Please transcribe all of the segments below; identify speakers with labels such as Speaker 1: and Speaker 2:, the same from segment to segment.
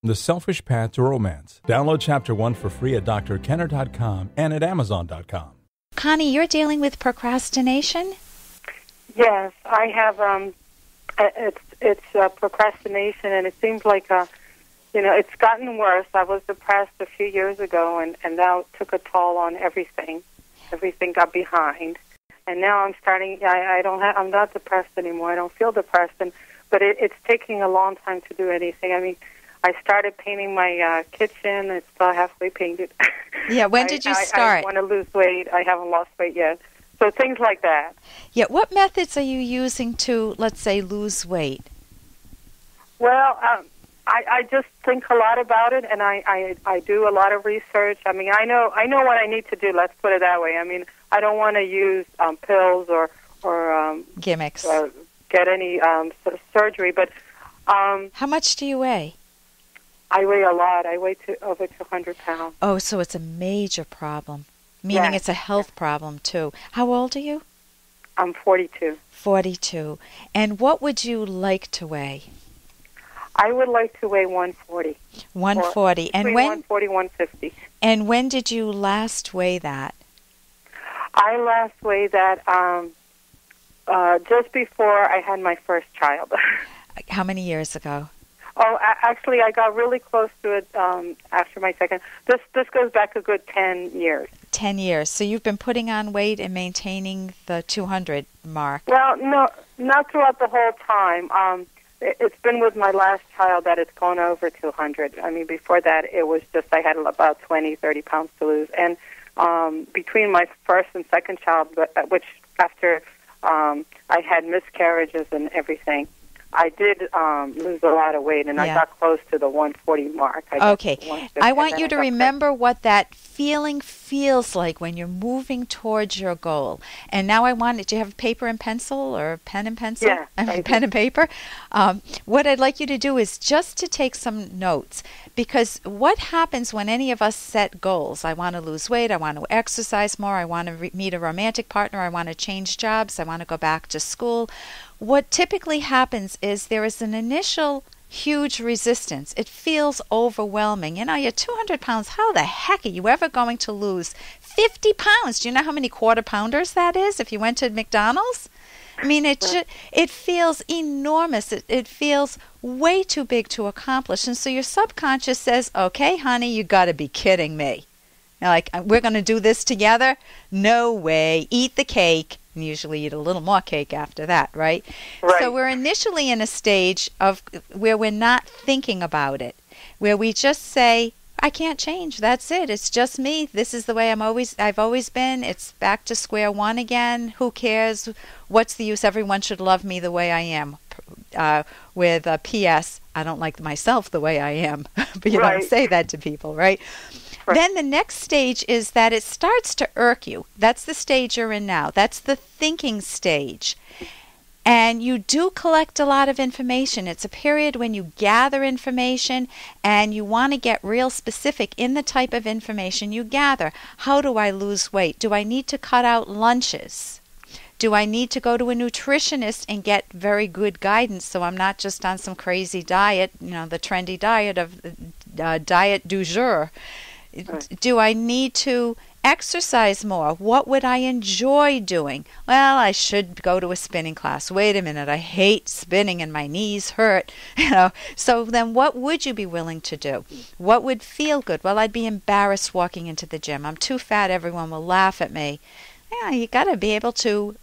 Speaker 1: The Selfish Path to Romance. Download Chapter 1 for free at drkenner.com and at amazon.com.
Speaker 2: Connie, you're dealing with procrastination?
Speaker 3: Yes, I have. It's procrastination, and it seems like it's gotten worse. I was depressed a few years ago, and now it took a toll on everything. Everything got behind, and now I'm starting. I'm not depressed anymore. I don't feel depressed, but it's taking a long time to do anything. I mean, I started painting my kitchen. It's still halfway painted.
Speaker 2: Yeah, when did you start?
Speaker 3: I want to lose weight. I haven't lost weight yet. So things like that.
Speaker 2: Yeah, what methods are you using to, let's say, lose weight?
Speaker 3: Well, I just think a lot about it, and I do a lot of research. I mean, I know what I need to do. Let's put it that way. I mean, I don't want to use pills or
Speaker 2: gimmicks.
Speaker 3: Get any sort of surgery. But
Speaker 2: how much do you weigh?
Speaker 3: I weigh a lot. I weigh over 200 pounds.
Speaker 2: Oh, so it's a major problem, meaning it's a health problem, too. How old are you?
Speaker 3: I'm 42.
Speaker 2: 42. And what would you like to weigh?
Speaker 3: I would like to weigh 140.
Speaker 2: 140. And when?
Speaker 3: 140, 150.
Speaker 2: And when did you last weigh that?
Speaker 3: I last weighed that just before I had my first child.
Speaker 2: How many years ago?
Speaker 3: Oh, actually, I got really close to it after my second. This goes back a good 10 years. 10
Speaker 2: years. So you've been putting on weight and maintaining the 200 mark.
Speaker 3: Well, no, not throughout the whole time. It's been with my last child that it's gone over 200. I mean, before that, it was just I had about 20, 30 pounds to lose. And between my first and second child, which after I had miscarriages and everything, I did lose a lot of weight, and I got close to the 140 mark.
Speaker 2: I want you to remember what that feeling feels like when you're moving towards your goal. And now do you have paper and pencil or pen and pencil?
Speaker 3: Yeah,
Speaker 2: pen and paper. What I'd like you to do is just to take some notes, because what happens when any of us set goals? I want to lose weight, I want to exercise more, I want to meet a romantic partner, I want to change jobs, I want to go back to school. What typically happens is there is an initial huge resistance. It feels overwhelming. You're 200 pounds. How the heck are you ever going to lose 50 pounds? Do you know how many quarter pounders that is if you went to McDonald's? I mean, it feels enormous. It feels way too big to accomplish. And so your subconscious says, okay, honey, you got to be kidding me. You're like, we're going to do this together? No way. Eat the cake. And usually eat a little more cake after that, right? So we're initially in a stage of where we're not thinking about it, where we just say, I can't change. That's it. It's just me. This is the way I've always been. It's back to square one again. Who cares? What's the use? Everyone should love me the way I am. With a P.S., I don't like myself the way I am. But you don't say that to people, right? Then the next stage is that it starts to irk you. That's the stage you're in now. That's the thinking stage. And you do collect a lot of information. It's a period when you gather information and you want to get real specific in the type of information you gather. How do I lose weight? Do I need to cut out lunches? Do I need to go to a nutritionist and get very good guidance so I'm not just on some crazy diet, the trendy diet of diet du jour? Do I need to exercise more? What would I enjoy doing? Well, I should go to a spinning class. Wait a minute, I hate spinning and my knees hurt. So then what would you be willing to do? What would feel good? Well, I'd be embarrassed walking into the gym. I'm too fat, everyone will laugh at me. Yeah, you got to be able to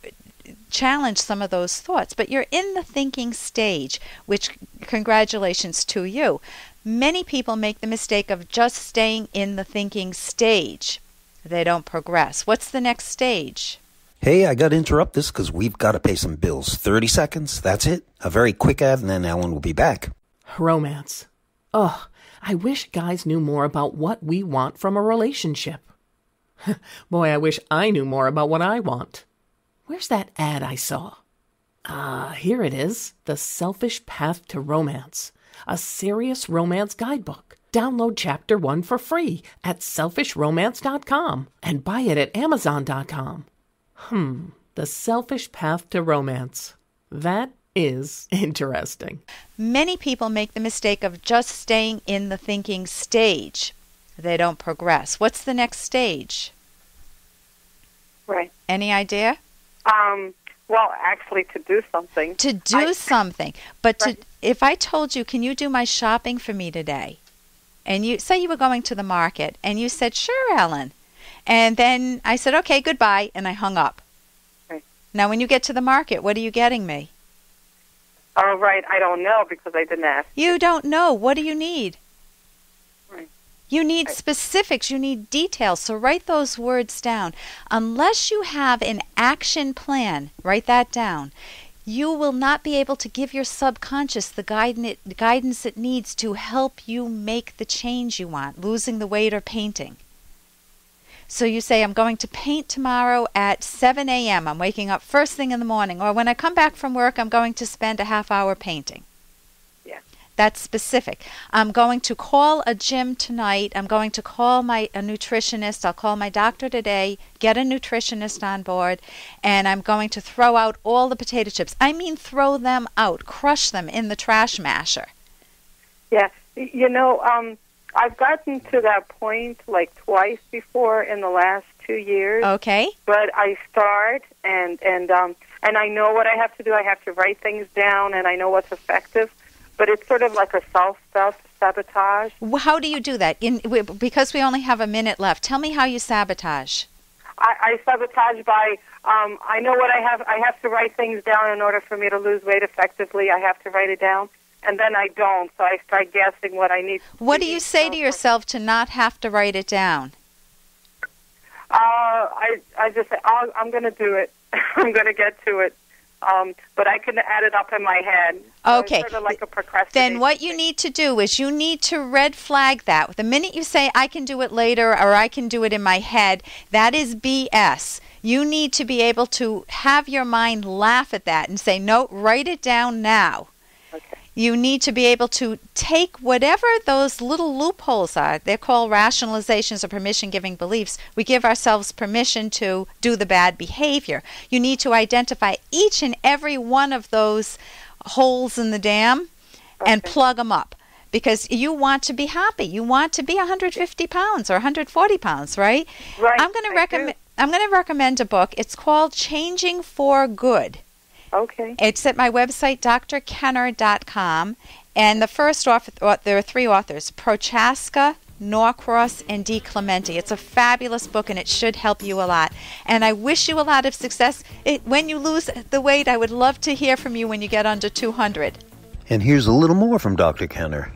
Speaker 2: challenge some of those thoughts. But you're in the thinking stage, which congratulations to you. Many people make the mistake of just staying in the thinking stage. They don't progress. What's the next stage?
Speaker 4: Hey, I got to interrupt this because we've got to pay some bills. 30 seconds, that's it. A very quick ad, and then Ellen will be back.
Speaker 5: Romance. Ugh, I wish guys knew more about what we want from a relationship. Boy, I wish I knew more about what I want. Where's that ad I saw? Here it is. The Selfish Path to Romance. A serious romance guidebook. Download Chapter 1 for free at selfishromance.com and buy it at amazon.com. The Selfish Path to Romance. That is interesting.
Speaker 2: Many people make the mistake of just staying in the thinking stage. They don't progress. What's the next stage?
Speaker 3: Right.
Speaker 2: Any idea?
Speaker 3: Well, actually, to do something.
Speaker 2: To do something. But
Speaker 3: Right.
Speaker 2: if I told you, can you do my shopping for me today? And you say you were going to the market, and you said, sure, Ellen. And then I said, okay, goodbye, and I hung up.
Speaker 3: Right.
Speaker 2: Now, when you get to the market, what are you getting me?
Speaker 3: Oh, right. I don't know because I didn't ask.
Speaker 2: You don't know. What do you need?
Speaker 3: Right.
Speaker 2: You need specifics. You need details. So write those words down. Unless you have an action plan, write that down. You will not be able to give your subconscious the guidance it needs to help you make the change you want, losing the weight or painting. So you say, I'm going to paint tomorrow at 7 a.m. I'm waking up first thing in the morning. Or when I come back from work, I'm going to spend a half hour painting.
Speaker 3: Yeah.
Speaker 2: That's specific. I'm going to call a gym tonight. I'm going to call a nutritionist. I'll call my doctor today, get a nutritionist on board, and I'm going to throw out all the potato chips. I mean throw them out, crush them in the trash masher.
Speaker 3: Yeah. You know, I've gotten to that point like twice before in the last 2 years.
Speaker 2: Okay.
Speaker 3: But I start and I know what I have to do. I have to write things down, and I know what's effective. But it's sort of like a self-sabotage.
Speaker 2: How do you do that? Because we only have a minute left, tell me how you sabotage.
Speaker 3: I sabotage by, I know what I have to write things down in order for me to lose weight effectively. I have to write it down, and then I don't, so I start guessing what I need to
Speaker 2: What do you say to yourself to not have to write it down?
Speaker 3: I just say, I'm going to do it. I'm going to get to it. But I can add it up in my head. So
Speaker 2: Okay.
Speaker 3: It's sort of like a procrastination.
Speaker 2: Then what you need to do is you need to red flag that. The minute you say, I can do it later or I can do it in my head, that is BS. You need to be able to have your mind laugh at that and say, no, write it down now.
Speaker 3: Okay.
Speaker 2: You need to be able to take whatever those little loopholes are. They're called rationalizations or permission-giving beliefs. We give ourselves permission to do the bad behavior. You need to identify each and every one of those holes in the dam and plug them up. Because you want to be happy. You want to be 150 pounds or 140 pounds, right?
Speaker 3: Right.
Speaker 2: I'm going to recommend a book. It's called Changing for Good.
Speaker 3: Okay.
Speaker 2: It's at my website, drkenner.com. And the first author, there are 3 authors, Prochaska, Norcross, and D. Clementi. It's a fabulous book, and it should help you a lot. And I wish you a lot of success. When you lose the weight, I would love to hear from you when you get under 200.
Speaker 4: And here's a little more from Dr. Kenner.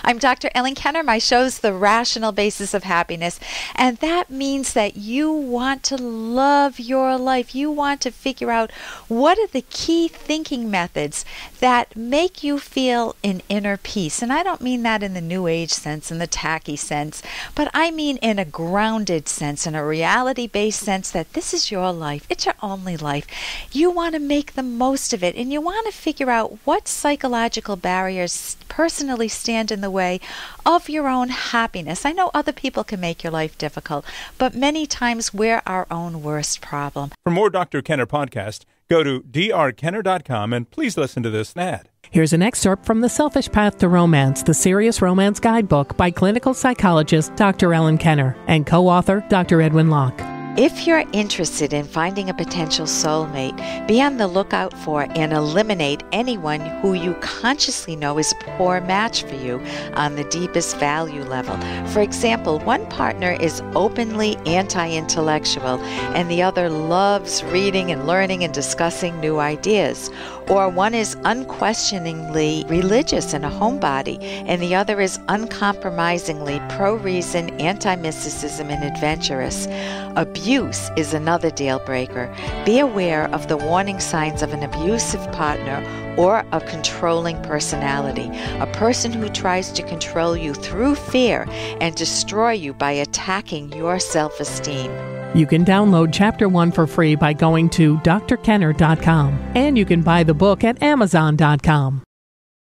Speaker 2: I'm Dr. Ellen Kenner. My show's The Rational Basis of Happiness. And that means that you want to love your life. You want to figure out what are the key thinking methods that make you feel an inner peace. And I don't mean that in the New Age sense, in the tacky sense, but I mean in a grounded sense, in a reality-based sense that this is your life. It's your only life. You want to make the most of it, and you want to figure out what psychological barriers personally stand in the way of your own happiness. I know other people can make your life difficult, but many times we're our own worst problem.
Speaker 1: For more Dr. Kenner podcast, go to drkenner.com and please listen to this ad.
Speaker 5: Here's an excerpt from The Selfish Path to Romance, the Serious Romance Guidebook by clinical psychologist Dr. Ellen Kenner and co-author Dr. Edwin Locke.
Speaker 2: If you're interested in finding a potential soulmate, be on the lookout for and eliminate anyone who you consciously know is a poor match for you on the deepest value level. For example, one partner is openly anti-intellectual and the other loves reading and learning and discussing new ideas. Or one is unquestioningly religious and a homebody, and the other is uncompromisingly pro-reason, anti-mysticism, and adventurous. Abuse is another deal breaker. Be aware of the warning signs of an abusive partner or a controlling personality, a person who tries to control you through fear and destroy you by attacking your self-esteem.
Speaker 5: You can download Chapter 1 for free by going to drkenner.com, and you can buy the book at amazon.com.